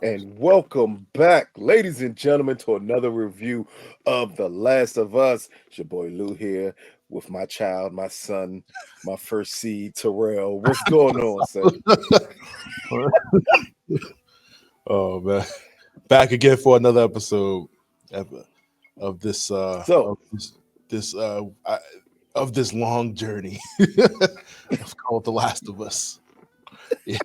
And welcome back, ladies and gentlemen, to another review of The Last of Us. It's your boy Lou here with my child, my son, my first seed, Terrell. What's going on, son? Oh man, back again for another episode of, of this So, this I, of this long journey. It's called The Last of Us. Yeah.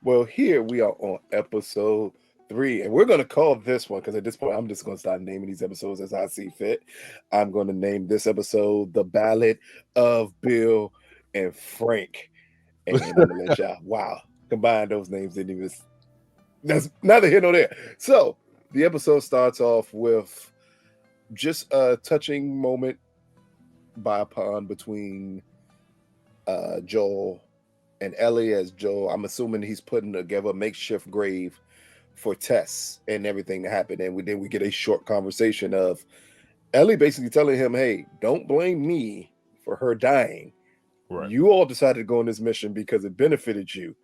well, here we are on episode 3, and we're going to call this one because at this point, I'm just going to start naming these episodes as I see fit. I'm going to name this episode The Ballad of Bill and Frank. And I'm going to let y'all, wow, combine those names didn't even. That's neither here nor there. So the episode starts off with just a touching moment by a pond between Joel and Ellie. As Joel, I'm assuming he's putting together a makeshift grave for Tess and everything that happened. And then we get a short conversation of Ellie basically telling him, "Hey, don't blame me for her dying. Right. You all decided to go on this mission because it benefited you.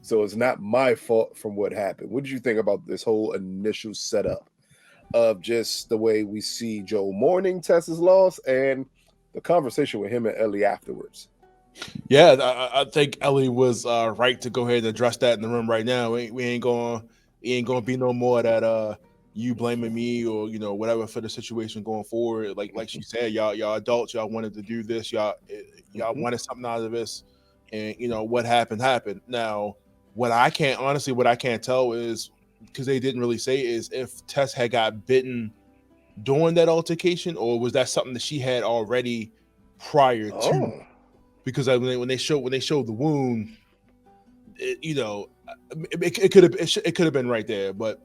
So it's not my fault from what happened." What did you think about this whole initial setup of just the way we see Joe mourning Tess's loss and the conversation with him and Ellie afterwards? Yeah, I think Ellie was right to go ahead and address that in the room right now. We ain't going to be no more that you blaming me or whatever for the situation going forward. Like she said, y'all adults, y'all wanted to do this, y'all wanted something out of this, and what happened. Now, what I can't tell is, because they didn't really say, is if Tess had got bitten during that altercation, or was that something that she had already prior to? Because when they showed the wound, it could have been right there, but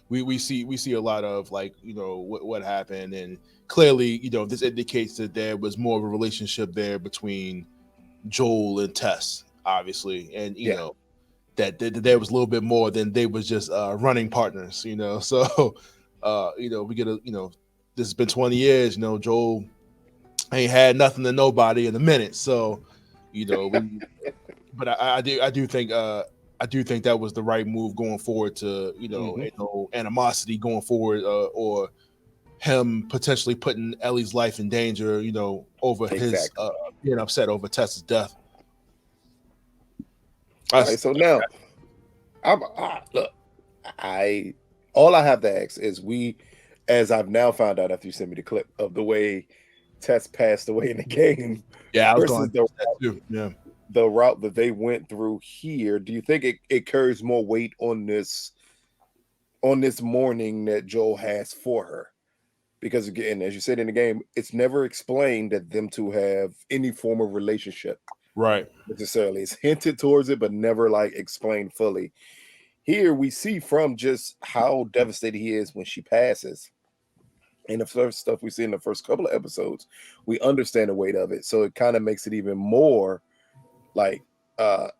we see a lot of what happened, and clearly this indicates that there was more of a relationship there between Joel and Tess, obviously, and that there was a little bit more than they was just running partners, so we get this has been 20 years, Joel ain't had nothing to nobody in a minute, so but I do think that was the right move going forward to ain't no animosity going forward, or him potentially putting Ellie's life in danger, over his being upset over Tess's death. All right, so now look, all I have to ask is, as I've now found out after you sent me the clip of the way Tess passed away in the game, I was versus going that too. Yeah. The route that they went through here, do you think it carries more weight on this mourning that Joel has for her? Because again, as you said in the game, it's never explained that them two have any form of relationship. Right. Necessarily. It's hinted towards it, but never explained fully. Here we see from just how devastated he is when she passes. And the first stuff we see in the first couple of episodes, we understand the weight of it. So it kind of makes it even more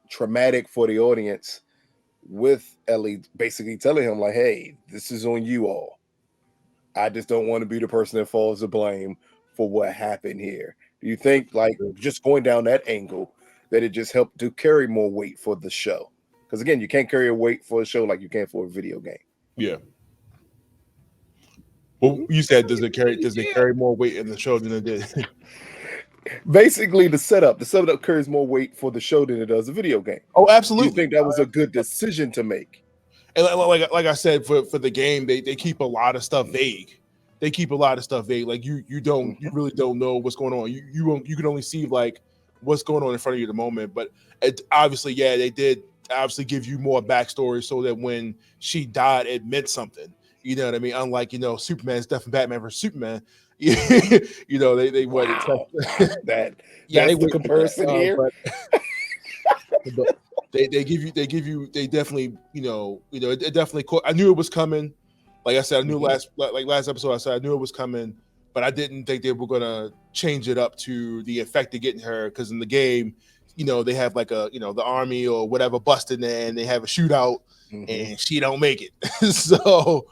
traumatic for the audience, with Ellie basically telling him hey, this is on you all. I just don't want to be the person that falls the blame for what happened here. Do you think just going down that angle that it just helped to carry more weight for the show? Because again, you can't carry a weight for a show like you can for a video game. Yeah. Well, you said does it carry more weight in the show than it did? Basically, the setup carries more weight for the show than it does a video game. Oh, absolutely. Do you think that was a good decision to make? And like I said, for the game, they keep a lot of stuff vague. They keep a lot of stuff vague. Like you really don't know what's going on. You can only see what's going on in front of you at the moment. But obviously, they did obviously give you more backstory so that when she died, it meant something. You know what I mean? Unlike Superman's death and Batman versus Superman. They wow. That's they the comparison here. But they definitely it definitely caught. I knew it was coming. Like I said, I knew last episode I said I knew it was coming, but I didn't think they were gonna change it up to the effect of getting her, because in the game, they have the army or whatever busted in, and they have a shootout, and she don't make it. So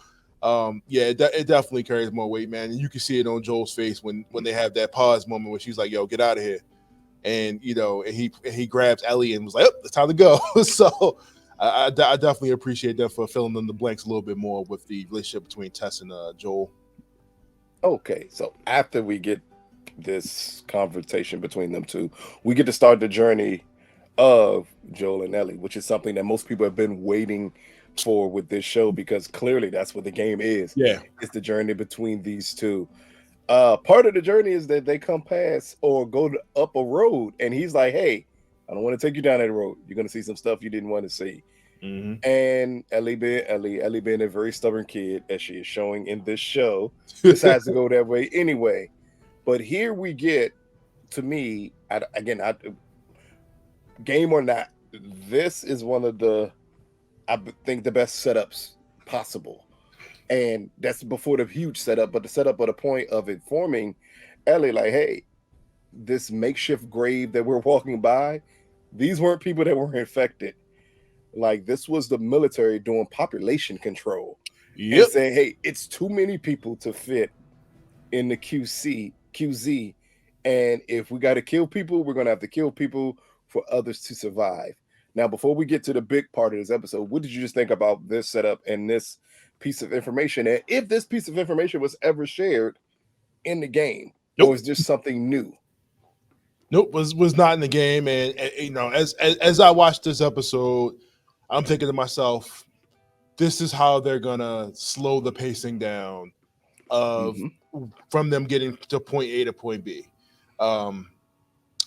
it definitely carries more weight, man. And you can see it on Joel's face when they have that pause moment where she's like, "Yo, get out of here." And and he grabs Ellie and was like, "Oh, it's time to go." So I definitely appreciate that for filling in the blanks a little bit more with the relationship between Tess and Joel. Okay, so after we get this confrontation between them two, we get to start the journey of Joel and Ellie, which is something that most people have been waiting for with this show because clearly that's what the game is. Yeah. It's the journey between these two. Part of the journey is that they come past or up a road, and he's like, "Hey, I don't want to take you down that road. You're gonna see some stuff you didn't want to see." Mm-hmm. And Ellie being a very stubborn kid, as she is showing in this show, decides to go that way anyway. But here we get, to me, game or not, this is one of the best setups possible. And that's before the huge setup, but the setup at the point of informing Ellie, like, hey, this makeshift grave that we're walking by, these weren't people that were infected. Like, this was the military doing population control and Yep. saying, hey, it's too many people to fit in the QZ. And if we got to kill people, we're going to have to kill people for others to survive. Now, before we get to the big part of this episode, what did you just think about this setup and this piece of information? And if this piece of information was ever shared in the game, or Nope. is just something new? Nope. Was not in the game, and as I watched this episode, I'm thinking to myself, this is how they're gonna slow the pacing down of Mm-hmm. from them getting to point A to point B. Um,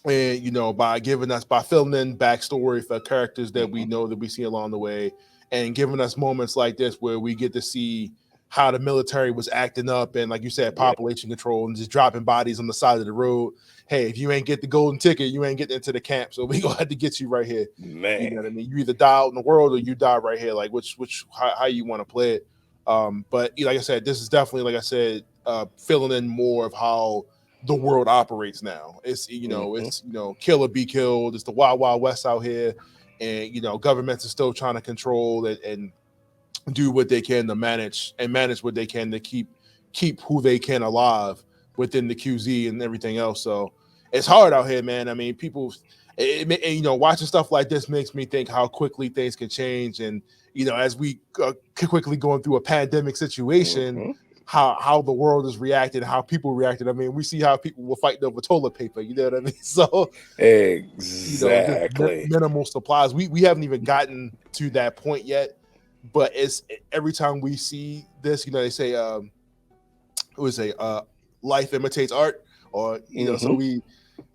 and by filling in backstory for characters that we Mm-hmm. know that we see along the way, and giving us moments like this where we get to see how the military was acting up and, like you said, Yeah, population control and just dropping bodies on the side of the road. Hey, if you ain't get the golden ticket, you ain't getting into the camp, so we gonna have to get you right here. You know man. what I mean? You either die out in the world or you die right here. Like how you want to play it. But like I said, this is definitely, like I said, filling in more of how the world operates now. Mm-hmm. It's kill or be killed. It's the wild wild west out here, and governments are still trying to control it and do what they can to manage what they can to keep who they can alive within the QZ and everything else. So it's hard out here, man. I mean, people, watching stuff like this makes me think how quickly things can change, and as we quickly going through a pandemic situation, Mm-hmm. how the world is reacting, how people reacted. I mean, we see how people were fighting over toilet paper. You know what I mean? So just Exactly. minimal supplies. We haven't even gotten to that point yet, but it's every time we see this, they say it was a life imitates art, or so Mm-hmm. we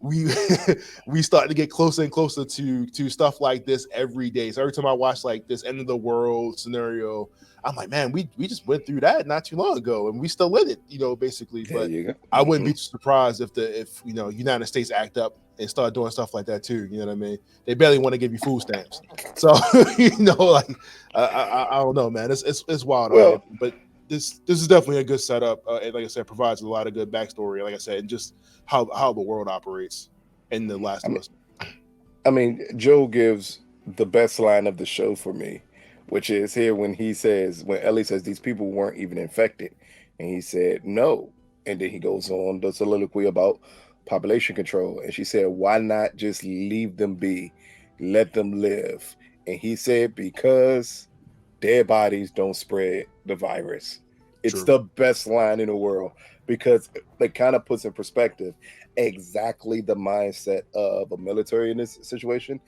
we start to get closer and closer to stuff like this every day. So every time I watch like this end of the world scenario, I'm like, man, we just went through that not too long ago, and we still in it, basically. There But you go. I wouldn't Mm-hmm. be surprised if United States act up and start doing stuff like that too. You know what I mean? They barely want to give you food stamps, so like I don't know, man. It's wild out here, Well, but this is definitely a good setup, and like I said, provides a lot of good backstory. Like I said, and just how the world operates in The Last I of mean, Us. Joe gives the best line of the show for me, which is here when Ellie says these people weren't even infected, and he said no, and then he goes on the soliloquy about population control, and she said, "Why not just leave them be, let them live?" And he said, "Because dead bodies don't spread the virus." It's True. the best line in the world because it kind of puts in perspective exactly the mindset of a military in this situation,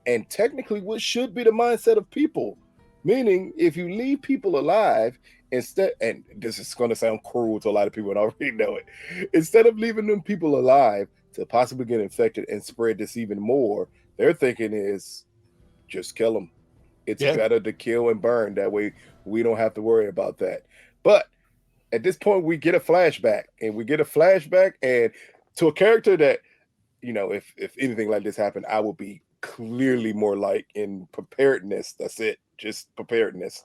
and technically what should be the mindset of people. Meaning, if you leave people alive instead, and this is going to sound cruel to a lot of people, and I already know it, instead of leaving them people alive to possibly get infected and spread this even more, their thinking is just kill them. It's Yeah. better to kill and burn. That way, we don't have to worry about that. But at this point, we get a flashback, and to a character that, if anything like this happened, I would be clearly more like in preparedness. That's it, just preparedness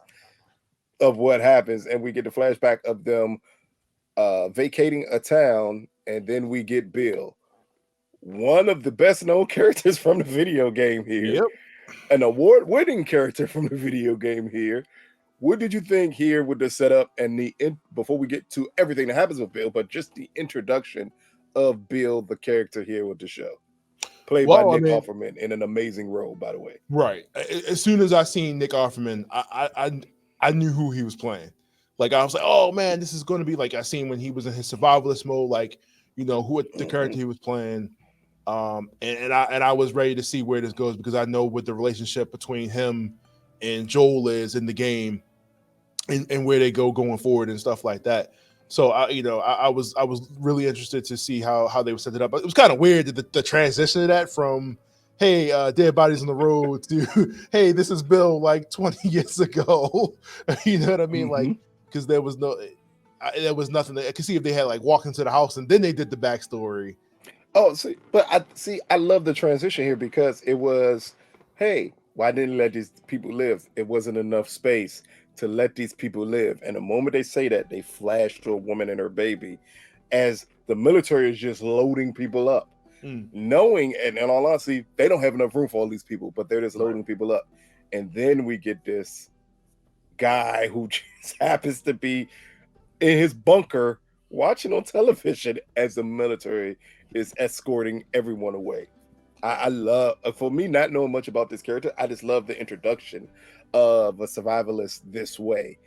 of what happens, and we get the flashback of them vacating a town, and then we get Bill, one of the best known characters from the video game here, Yep. an award-winning character from the video game here. What did you think here with the setup and before we get to everything that happens with Bill, but just the introduction of Bill, the character here with the show? played by Well, I Nick mean, Offerman in an amazing role, by the way. right. As soon as I seen Nick Offerman, I knew who he was playing. Like I was like, oh man, this is going to be like I seen when he was in his survivalist mode. Like who the character he was playing. And I was ready to see where this goes because I know what the relationship between him and Joel is in the game, and where they go going forward and stuff like that. So I was really interested to see how they would set it up. But it was kind of weird that the transition of that from hey, dead bodies on the road to hey, this is Bill like 20 years ago. You know what I mean? Like because there was nothing. I could see if they had like walked into the house and then they did the backstory. Oh, I love the transition here because it was, hey, why didn't you let these people live? It wasn't enough space to let these people live. And the moment they say that, they flash to a woman and her baby as the military is just loading people up. Knowing, and in all honesty, they don't have enough room for all these people, but they're just loading people up. And then we get this guy who just happens to be in his bunker watching on television as the military is escorting everyone away. I love, for me, not knowing much about this character, I just love the introduction of a survivalist this way.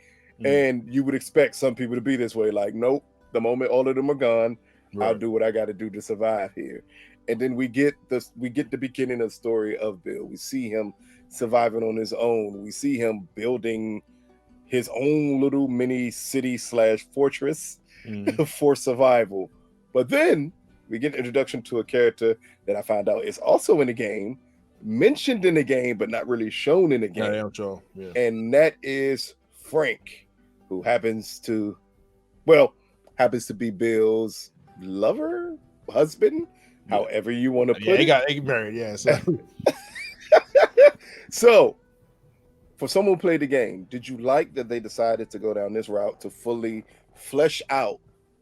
And you would expect some people to be this way, like, nope, the moment all of them are gone, I'll do what I got to do to survive here. And then we get the beginning of the story of Bill. We see him surviving on his own. We see him building his own little mini city / fortress for survival. But then we get an introduction to a character that I found out is also in the game, mentioned in the game, but not really shown in the game. Yeah. And that is Frank, who happens to be Bill's lover, husband, however you want to put it. He got married, yeah. So. So, for someone who played the game, did you like that they decided to go down this route to fully flesh out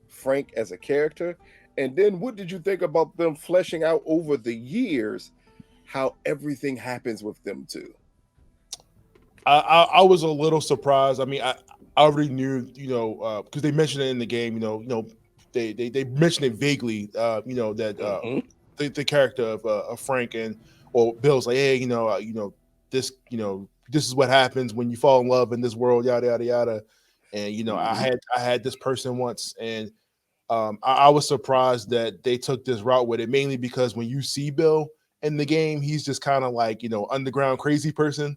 Frank as a character? And then what did you think about them fleshing out over the years how everything happens with them two? I was a little surprised. I mean, I already knew, because they mentioned it in the game. They mentioned it vaguely. That the character of Frank or Bill's like, hey, this is what happens when you fall in love in this world, yada yada yada. And I had this person once, and I was surprised that they took this route with it, mainly because when you see Bill in the game, he's just kind of like underground crazy person.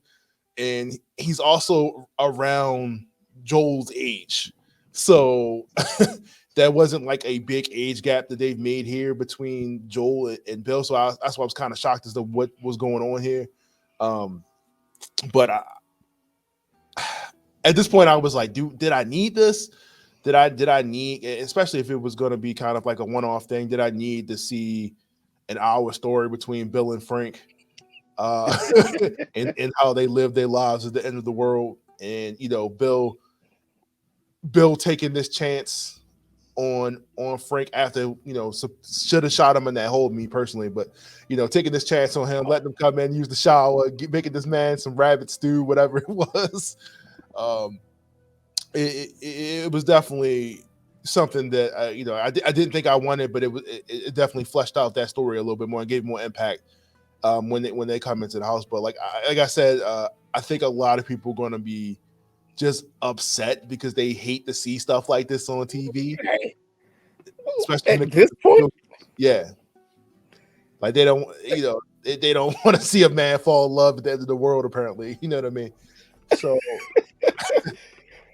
And he's also around Joel's age. So that wasn't like a big age gap that they've made here between Joel and Bill. So that's why I was kind of shocked as to what was going on here. But at this point, I was like, did I need this? Did I need, especially if it was going to be kind of like a one-off thing, did I need to see an hour story between Bill and Frank? And how they live their lives at the end of the world, and Bill taking this chance on Frank after should have shot him in that hole, me personally, but taking this chance on him, letting him come in, use the shower, making this man some rabbit stew, whatever it was. It was definitely something that I didn't think I wanted, but it definitely fleshed out that story a little bit more and gave more impact when they come into the house. But like I said, I think a lot of people are going to be just upset because they hate to see stuff like this on TV, especially at this point. Yeah, like they don't, they don't want to see a man fall in love at the end of the world. Apparently, you know what I mean. So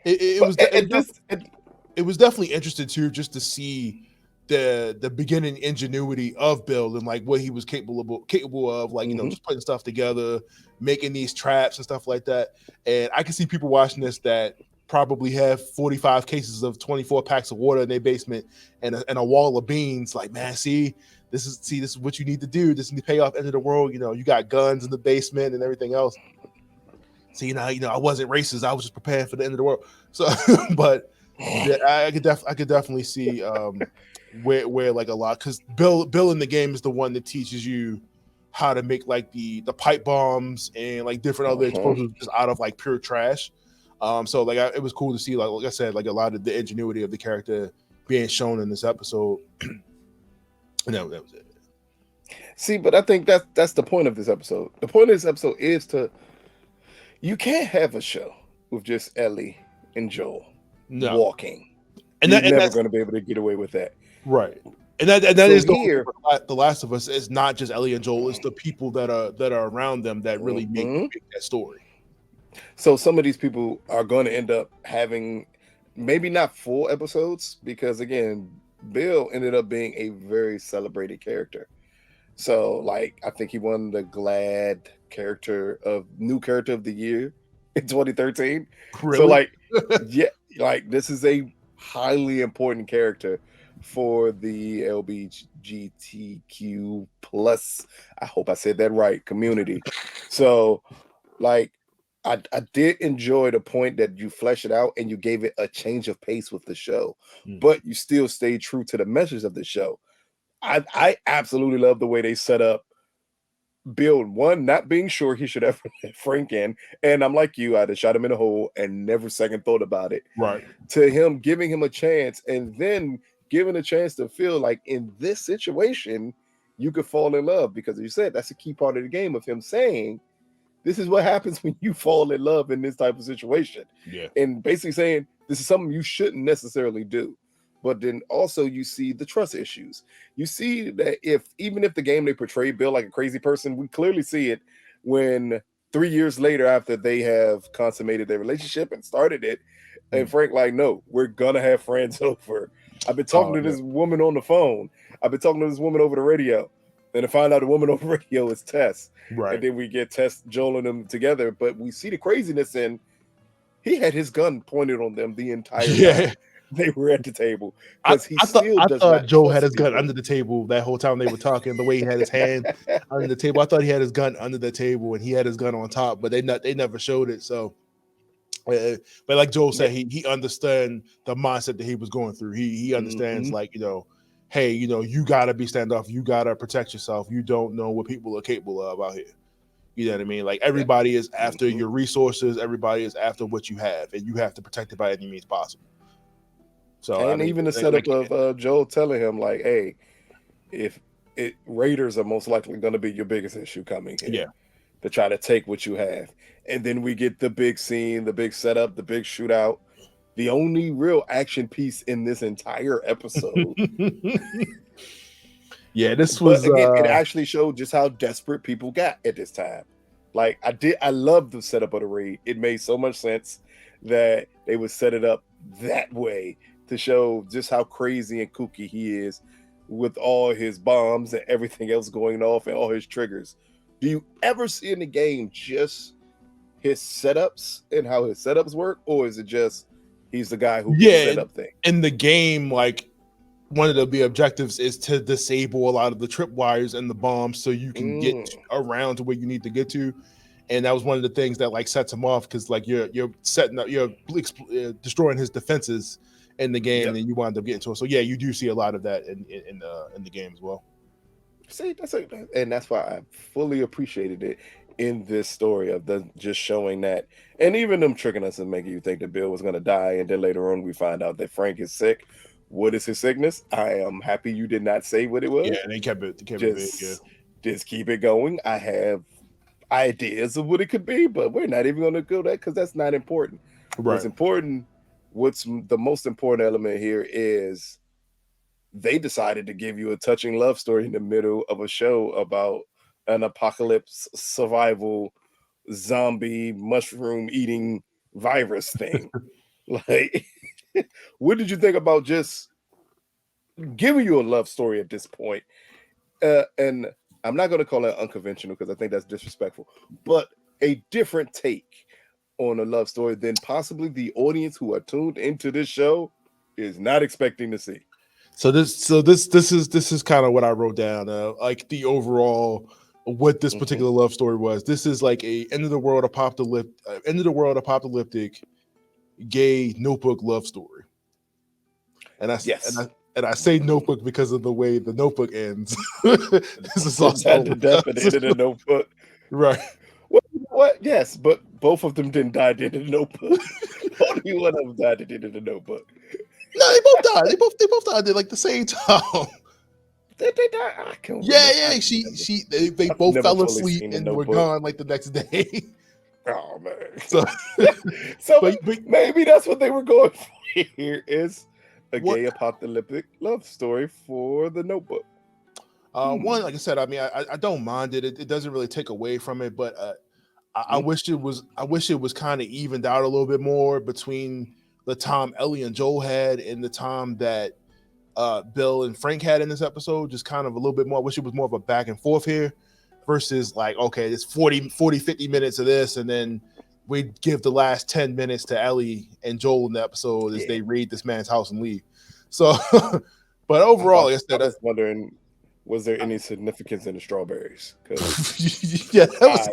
it was definitely interesting too, just to see the beginning ingenuity of Bill and like what he was capable of, like just putting stuff together, making these traps and stuff like that. And I can see people watching this that probably have 45 cases of 24 packs of water in their basement and a wall of beans. Like, man, this is what you need to do. This is the payoff end of the world. You got guns in the basement and everything else. So I wasn't racist. I was just prepared for the end of the world. So, but yeah, I could definitely see where like a lot, because Bill in the game is the one that teaches you how to make like the pipe bombs and like different other explosives just out of like pure trash. So like it was cool to see, like I said, like a lot of the ingenuity of the character being shown in this episode. And that was it. See, but I think that's the point of this episode. The point of this episode is to you can't have a show with just Ellie and Joel No, walking. You're and never that's going to be able to get away with that. right. And that So is the whole thing here, with The Last of Us. It's not just Ellie and Joel; it's the people that are around them that really mhm. make that story. So some of these people are going to end up having maybe not full episodes because again, Bill ended up being a very celebrated character. So like I think he won the GLAAD new character of the year in 2013. So Really? like yeah, like this is a highly important character for the LGBTQ plus, I hope I said that right, community. So like I did enjoy the point that you flesh it out and you gave it a change of pace with the show, Mm. but you still stayed true to the message of the show. I absolutely love the way they set up Bill, one, not being sure he should ever let Frank in. And I'm like you, I'd have shot him in the hole and never second thought about it. Right. To him giving him a chance and then giving a chance to feel like in this situation, you could fall in love. Because as you said, that's a key part of the game of him saying, this is what happens when you fall in love in this type of situation. Yeah. And basically saying this is something you shouldn't necessarily do. But then also you see the trust issues. You see that if even if the game they portray Bill like a crazy person, we clearly see it when 3 years later after they have consummated their relationship and started it, and Mm. Frank like, no, we're gonna have friends over. I've been talking Oh to yeah. this woman on the phone. I've been talking to this woman over the radio. Then to find out the woman over the radio is Tess. And Right. then we get Tess, Joel, and them together. But we see the craziness in he had his gun pointed on them the entire Yeah. time they were at the table because he still I does thought not Joe had trust his gun Bill. under the table that whole time they were talking. The way he had his hand under the table, I thought he had his gun under the table and he had his gun on top, but they never showed it. So, but like Joel Yeah. said, he understand the mindset that he was going through. He understands Mhm. like hey, you gotta be standoff. You gotta protect yourself. You don't know what people are capable of out here. You know what I mean? Like Yeah. everybody is after Mhm. your resources. Everybody is after what you have, and you have to protect it by any means possible. So I And mean, even the setup of Joel telling him like, "Hey, if Raiders are most likely going to be your biggest issue coming here yeah. to try to take what you have," and then we get the big scene, the big setup, the big shootout, the only real action piece in this entire episode. Yeah, this But was again, it actually showed just how desperate people got at this time. Like I love the setup of the raid. It made so much sense that they would set it up that way to show just how crazy and kooky he is with all his bombs and everything else going off and all his triggers. Do you ever see in the game just his setups and how his setups work, or is it just he's the guy who can yeah, set up things? in the game, like one of the objectives is to disable a lot of the tripwires and the bombs so you can get Mm, around to where you need to get to. And that was one of the things that like sets him off because like you're setting up, destroying his defenses in the game, and yep. then you wind up getting to it. So yeah, you do see a lot of that in the game as well. See, and that's why I fully appreciated it in this story of the just showing that, and even them tricking us and making you think that Bill was going to die, and then later on we find out that Frank is sick. What is his sickness? I am happy you did not say what it Yeah, was. and they kept it big. Yeah, Just, just keep it going. I have ideas of what it could be, but we're not even going to go that because that's not important. What's right. important, what's the most important element here is they decided to give you a touching love story in the middle of a show about an apocalypse survival zombie mushroom eating virus thing. Like, what did you think about just giving you a love story at this point? And I'm not going to call it unconventional because I think that's disrespectful, but a different take on a love story than possibly the audience who are tuned into this show is not expecting to see. So this is kind of what I wrote down. Like the overall what this Mhm. particular love story was. This is like a end of the world apocalyptic gay notebook love story. And I s- and I Yes. and I say notebook because of the way the notebook ends. This is also The death at the end of the notebook. right. What? What? Yes, but both of them didn't die at the end of the notebook. Only one of them died at the end of the notebook. No, they both died. They both died at like the same time. Did they die? I can't Yeah, remember. yeah. They I've both never fell fully asleep seen the and were Notebook. gone like the next day. Oh man. So, So but maybe that's what they were going for here is a what? gay apocalyptic love story for the Notebook. One, like I said, I mean, I don't mind it. It doesn't really take away from it, but I Mhm. wish it was. I wish it was kind of evened out a little bit more between the time Ellie and Joel had and the time that Bill and Frank had in this episode. Just kind of a little bit more. I wish it was more of a back and forth here versus like, okay, it's 40, 50 minutes of this, and then we give the last 10 minutes to Ellie and Joel in the episode as Yeah. they raid this man's house and leave. So, but I overall, like I was, I said, was wondering, was there any significance in the strawberries? Because yeah, I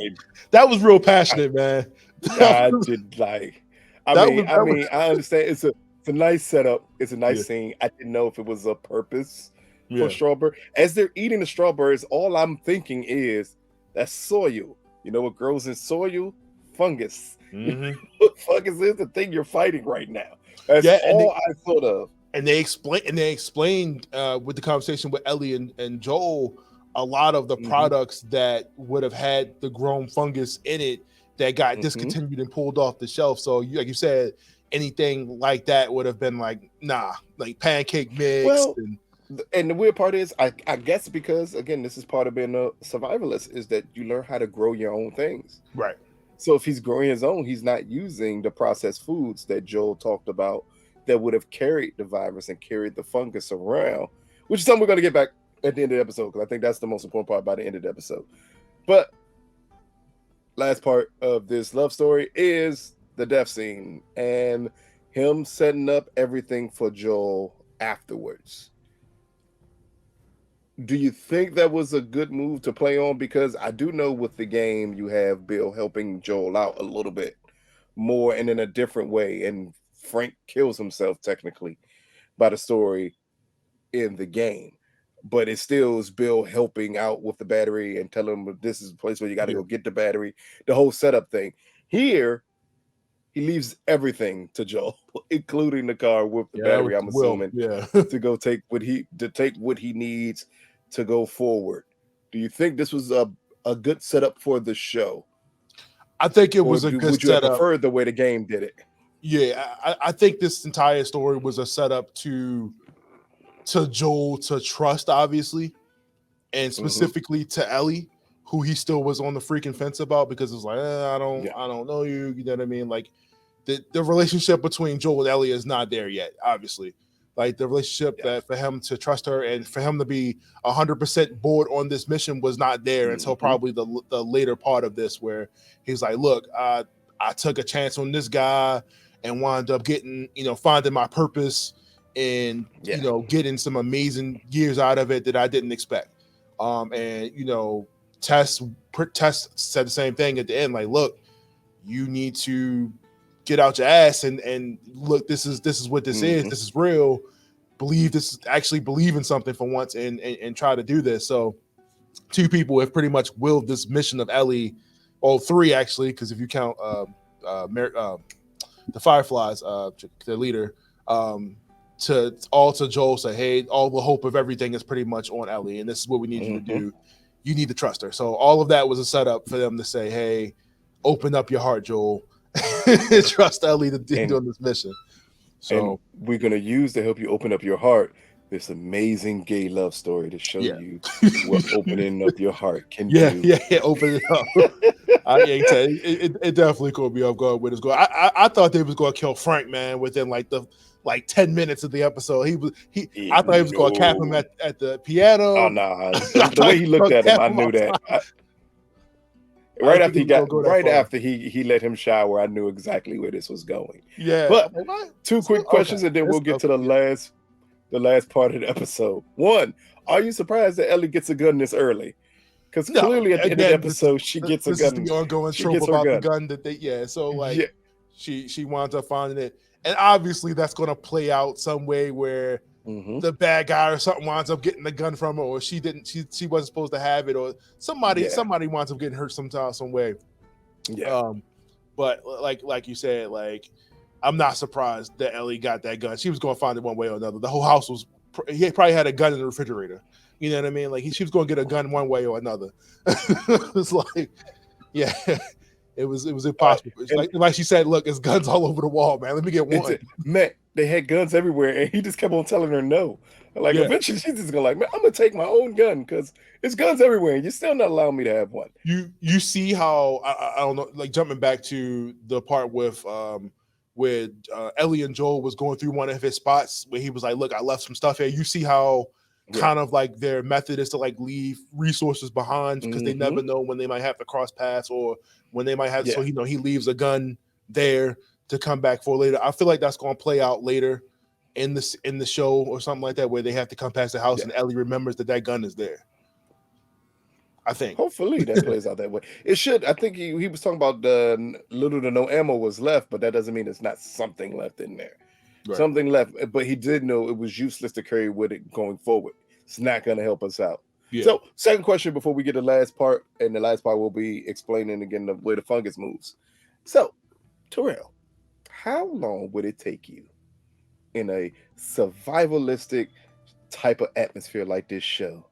that was real passionate, man. I did like. That was I understand. It's a nice setup. It's a yeah, nice scene. I didn't know if it was a purpose for yeah. strawberry. As they're eating the strawberries, all I'm thinking is that's soil. You know what grows in soil? Fungus. You know Mm-hmm. what fungus is the thing you're fighting right now. That's Yeah, all I thought of. they explained with the conversation with Ellie and Joel a lot of the Hmm. products that would have had the grown fungus in it that got Hmm. discontinued and pulled off the shelf. So you, like you said, anything like that would have been like, nah, like pancake mix Well, and and the weird part is, I guess because again, this is part of being a survivalist, is that you learn how to grow your own things. right. So if he's growing his own, he's not using the processed foods that Joel talked about that would have carried the virus and carried the fungus around, which is something we're going to get back at the end of the episode because I think that's the most important part by the end of the episode. But last part of this love story is the death scene and him setting up everything for Joel afterwards. Do you think that was a good move to play on? Because I do know with the game, you have Bill helping Joel out a little bit more and in a different way. And Frank kills himself technically by the story in the game. But it still is Bill helping out with the battery and telling him this is the place where you got to Yeah. go get the battery, the whole setup thing. Here, he leaves everything to Joel, including the car with the Yeah, that was battery, I'm Will. assuming, Yeah. to go take what he needs to go forward. Do you think this was a good setup for the show? I think it Or was a good would you have setup. preferred the way the game did it? Yeah, I think this entire story was a setup to Joel to trust, obviously, and Hmm. specifically to Ellie, who he still was on the freaking fence about because it's like, Yeah. I don't know you. You know what I mean? Like the relationship between Joel and Ellie is not there yet, obviously. Like the relationship Yeah. that for him to trust her and for him to be 100% bored on this mission was not there until Hmm. probably the later part of this, where he's like, look, I took a chance on this guy and wound up getting, finding my purpose and, Yeah. getting some amazing years out of it that I didn't expect. And, Tess said the same thing at the end, like, look, you need to get out your ass and look, this is what this is. Hmm. This is real. Actually believe in something for once and try to do this. So two people have pretty much willed this mission of Ellie, or three actually, because if you count the Fireflies, their leader, to Joel, say, hey, all the hope of everything is pretty much on Ellie, and this is what we need you to Hmm. do. You need to trust her. So all of that was a setup for them to say, hey, open up your heart, Joel. Trust Ellie to And do this mission. and So we're gonna use to help you open up your heart this amazing gay love story to show yeah. you what opening up your heart can Yeah, do. yeah, open it up. I ain't tell you, it definitely caught me off guard with his goal. I thought they was going to kill Frank, man, within like 10 minutes of the episode. I thought he was going to cap him No. at the piano. Oh nah. I The thought way he he was looked gonna at him, cap I him knew that. outside. I didn't think he was gonna go that Right far. after he let him shower, I knew exactly where this was going. Yeah, But I'm like, what? two quick Okay, questions and then we'll get to okay, yeah. the last part of the episode. One, are you surprised that Ellie gets a gun this early? Because No, clearly at the end of the again, episode, she gets a this is gun. the ongoing She trope gets her about the gun. gun that they, yeah. So like, Yeah. she winds up finding it, and obviously that's going to play out some way where Hmm. the bad guy or something winds up getting the gun from her, or she wasn't supposed to have it, or somebody Yeah. winds up getting hurt sometime, some way. Yeah. But like you said, like I'm not surprised that Ellie got that gun. She was going to find it one way or another. The whole house was he probably had a gun in the refrigerator. You know what I mean? Like she was going to get a gun one way or another. It's like, yeah, it was impossible. It's like she said, look, there's guns all over the wall, man. Let me get one. Man, they had guns everywhere, and he just kept on telling her no. Like Yeah. eventually, she's just gonna like, man, I'm gonna take my own gun because it's guns everywhere, and you're still not allowing me to have one. You see how I don't know, like jumping back to the part with where Ellie and Joel was going through one of his spots where he was like, look, I left some stuff here. You see how kind of like their method is to like leave resources behind because they never know when they might have to cross paths or when they might have. So he leaves a gun there to come back for later. I feel like that's going to play out later in the show or something like that, where they have to come past the house and Ellie remembers that gun is there. I think. Hopefully that plays out that way. It should. I think he was talking about the little to no ammo was left, but that doesn't mean it's not something left in there. Right. Something left, but he did know it was useless to carry with it going forward. It's not going to help us out. Yeah. So, second question before we get the last part, and the last part will be explaining again the way the fungus moves. So, Terrell, how long would it take you in a survivalistic type of atmosphere like this show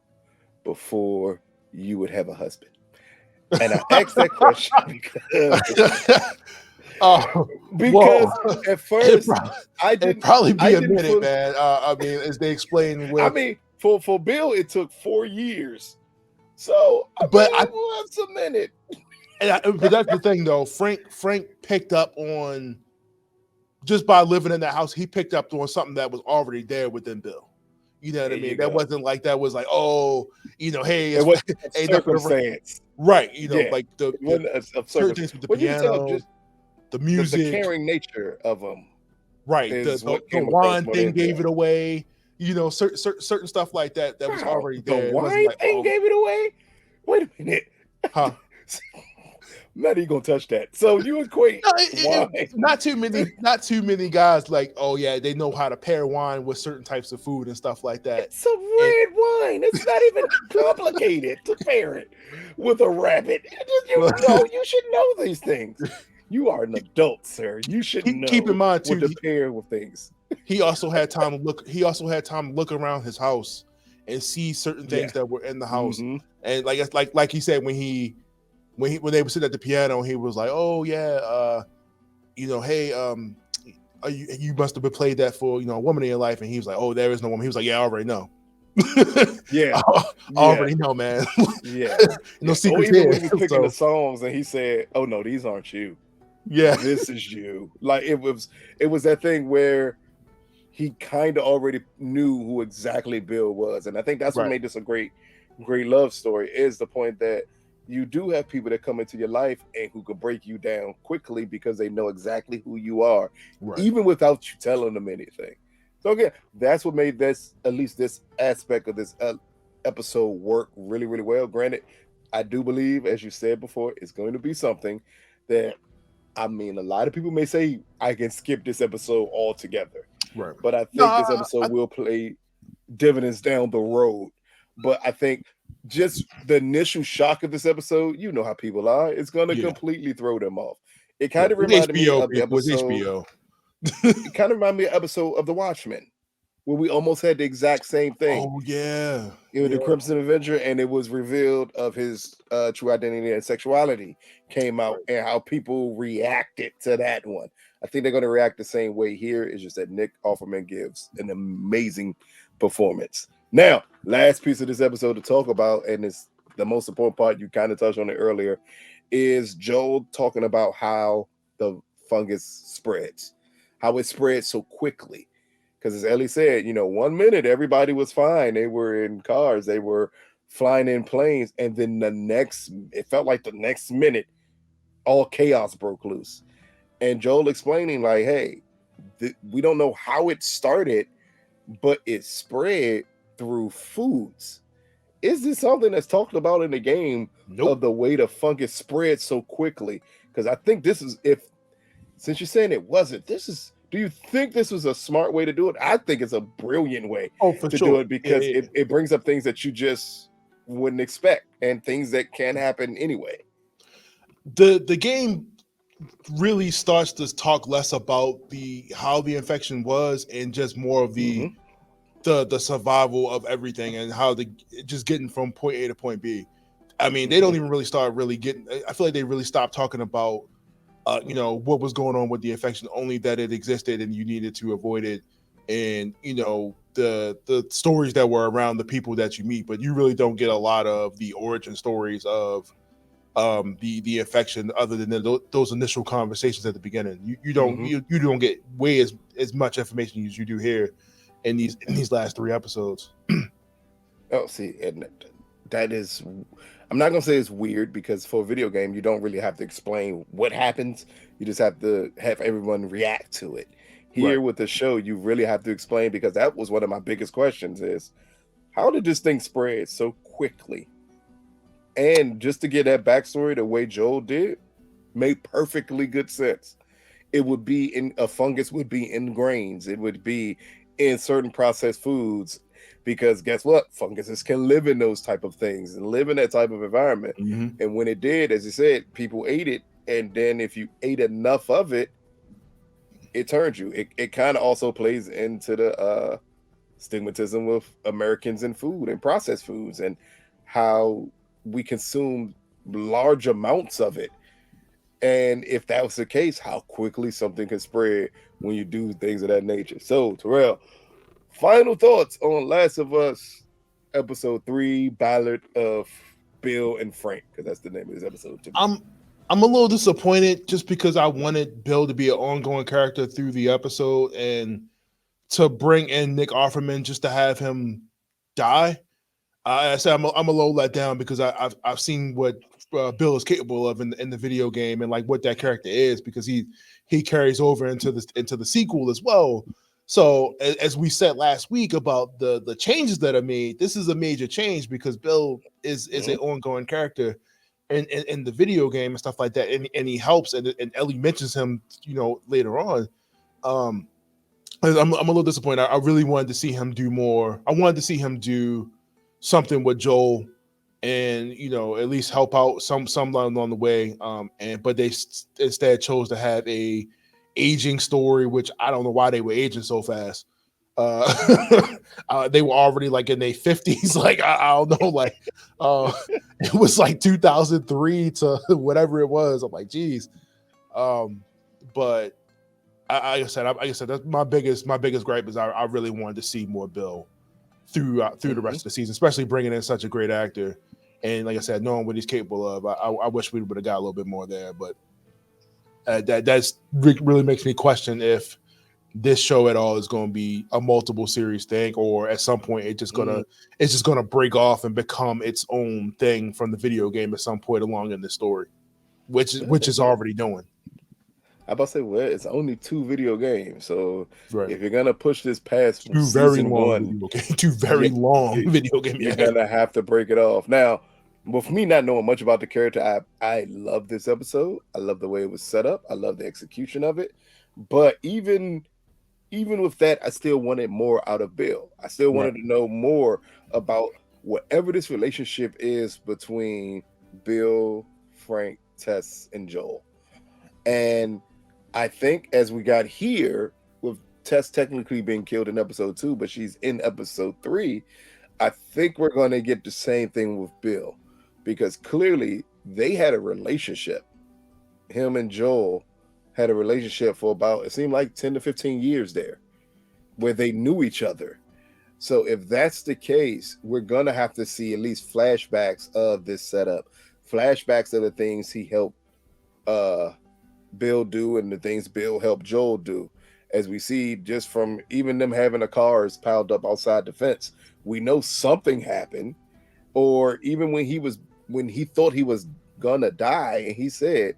before you would have a husband? And I asked that question because at first it'd probably be a minute, man. I mean, as they explain, I mean, for Bill, it took 4 years. So, I will have some minute. But that's the thing, though. Frank picked up on, just by living in that house, he picked up on something that was already there within Bill. You know what I mean? That wasn't like that was like, oh, hey, it was circumstance, right? Like the certain things with the piano, the music, the caring nature of them, right? The wine thing gave it away. Certain stuff like that was already there. The wine thing gave it away. Wait a minute, huh? Not even gonna touch that. So you equate wine. Not too many guys like, oh yeah, they know how to pair wine with certain types of food and stuff like that. It's a red wine. It's not even complicated to pair it with a rabbit. You should know these things. You are an adult, sir. You should know. Keep in mind too, what to pair with things. He also had time to look. He also had time to look around his house and see certain things that were in the house. And like he said, when they were sitting at the piano, he was like, "Oh yeah, hey, you must have been played that for a woman in your life." And he was like, "Oh, there is no woman." He was like, "Yeah, I already know." Yeah, I already know, man. Yeah, no secrets even here. when he was picking the songs, and he said, "Oh no, these aren't you. Yeah, this is you." Like it was that thing where he kind of already knew who exactly Bill was, and I think that's what made this a great love story. Is the point that you do have people that come into your life and who can break you down quickly because they know exactly who you are, even without you telling them anything. So again, that's what made this, at least this aspect of this episode, work really, really well. Granted, I do believe, as you said before, it's going to be something that, I mean, a lot of people may say I can skip this episode altogether. Right. But I think this episode will play dividends down the road. But I think just the initial shock of this episode, you know how people are, it's going to completely throw them off. It kind of reminded me of the episode. It kind of reminded me of the episode of The Watchmen, where we almost had the exact same thing. Oh yeah, the Crimson Avenger, and it was revealed of his true identity and sexuality came out, and how people reacted to that one. I think they're going to react the same way here. It's just that Nick Offerman gives an amazing performance. Now, last piece of this episode to talk about, and it's the most important part, you kind of touched on it earlier, is Joel talking about how the fungus spreads, how it spreads so quickly. Because as Ellie said, 1 minute everybody was fine. They were in cars, they were flying in planes, and then it felt like the next minute, all chaos broke loose. And Joel explaining like, hey, we don't know how it started, but it spread through foods. Is this something that's talked about in the game of the way the fungus spreads so quickly? Because I think this is, since you're saying it wasn't, do you think this was a smart way to do it? I think it's a brilliant way to do it, because it brings up things that you just wouldn't expect and things that can happen anyway. The game really starts to talk less about how the infection was and just more of the the survival of everything and how the just getting from point A to point B. I mean, they Mhm. don't even really start really getting. I feel like they really stopped talking about, what was going on with the infection, only that it existed and you needed to avoid it, and the stories that were around the people that you meet. But you really don't get a lot of the origin stories of the infection, other than those initial conversations at the beginning. Mhm. You don't get way as much information as you do here in these last 3 episodes. Oh, see, and that is, I'm not gonna say it's weird because for a video game, you don't really have to explain what happens. You just have to have everyone react to it. Right. Here with the show, you really have to explain because that was one of my biggest questions: is how did this thing spread so quickly? And just to get that backstory the way Joel did made perfectly good sense. It would be in a fungus would be in grains, it would be in certain processed foods, because guess what, funguses can live in those type of things and live in that type of environment. Mm-hmm. And when it did, as you said, people ate it, and then if you ate enough of it, it turned you. It kind of also plays into the stigmatism with Americans and food and processed foods, and how we consume large amounts of it. And if that was the case, how quickly something can spread when you do things of that nature. So, Terrell, final thoughts on Last of Us episode 3, Ballad of Bill and Frank, because that's the name of this episode to me. I'm I'm a little disappointed just because I wanted Bill to be an ongoing character through the episode, and to bring in Nick Offerman just to have him die. I said I'm a little let down because I've seen what Bill is capable of in the video game, and like what that character is, because he carries over into the sequel as well. So as we said last week about the changes that are made, this is a major change because Bill is an Mhm. ongoing character in the video game and stuff like that, and he helps, and Ellie mentions him, later on. Um, I'm a little disappointed. I really wanted to see him do more. I wanted to see him do something with Joel, and at least help out some along the way. And but they instead chose to have a aging story, which I don't know why they were aging so fast. Uh, they were already like in their 50s. Like I don't know, like uh, it was like 2003 to whatever it was. I'm like, geez. Um, but like I said, that's my biggest gripe is I really wanted to see more Bill through the Mhm. rest of the season, especially bringing in such a great actor. And like I said, knowing what he's capable of, I wish we would have got a little bit more there. But that's really makes me question if this show at all is going to be a multiple series thing, or at some point Mm. it's just gonna break off and become its own thing from the video game at some point along in the story, which is already doing. I about to say, well, it's only two video games, so Right. if you're gonna push this past Two very season long one, video game, two very yeah, long you, video game. you're Yeah, gonna have to break it off. Now, with me not knowing much about the character, I love this episode. I love the way it was set up. I love the execution of it. But even with that, I still wanted more out of Bill. I still right. wanted to know more about whatever this relationship is between Bill, Frank, Tess, and Joel. And I think as we got here, with Tess technically being killed in episode 2, but she's in episode 3, I think we're going to get the same thing with Bill, because clearly they had a relationship. Him and Joel had a relationship for about, it seemed like 10 to 15 years there, where they knew each other. So if that's the case, we're going to have to see at least flashbacks of this setup, flashbacks of the things he helped uh Bill do and the things Bill helped Joel do. As we see just from even them having the cars piled up outside the fence, we know something happened. Or even when he thought he was gonna die, and he said,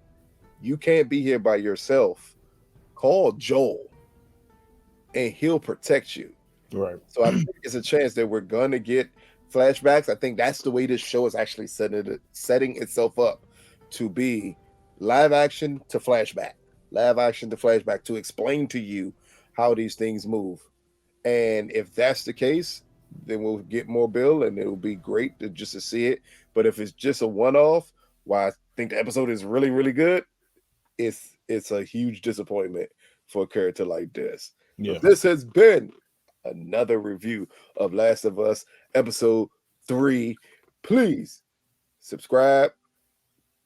"You can't be here by yourself. Call Joel, and he'll protect you." Right. So I think it's a chance that we're gonna get flashbacks. I think that's the way this show is actually setting itself up to be live action to flashback, live action to flashback, to explain to you how these things move. And if that's the case, then we'll get more Bill, and it'll be great just to see it. But if it's just a one off, while I think the episode is really really good, it's a huge disappointment for a character like this. Yeah. But this has been another review of Last of Us episode 3. Please subscribe,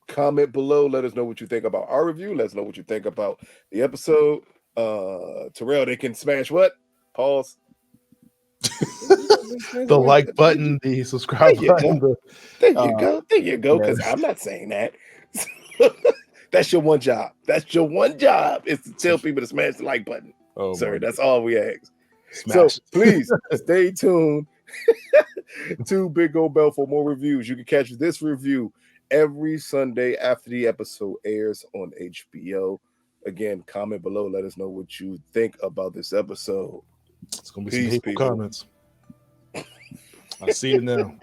comment below, let us know what you think about our review, let us know what you think about the episode. Terrell, they can smash what? Pause. The like button, the subscribe button. There you go. There you go. Yeah. Because I'm not saying that. That's your one job. That's your one job is to tell people to smash the like button. Oh, sir, my that's God. all we ask. Smash. So please stay tuned to Big Old Bell for more reviews. You can catch this review every Sunday after the episode airs on HBO. Again, comment below. Let us know what you think about this episode. It's gonna be Peace, some hateful people. comments. I see it now.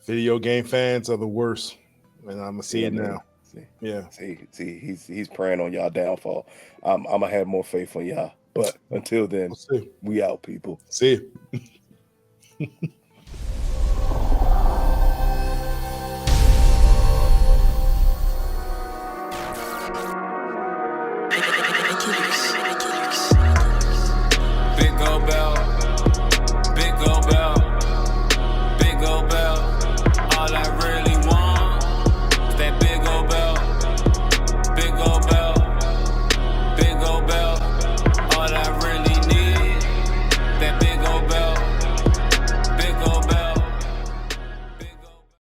Video game fans are the worst, and I'm gonna see it now. See, he's praying on y'all downfall. I'm gonna have more faith on y'all. But until then, We'll see. we out, people. See you.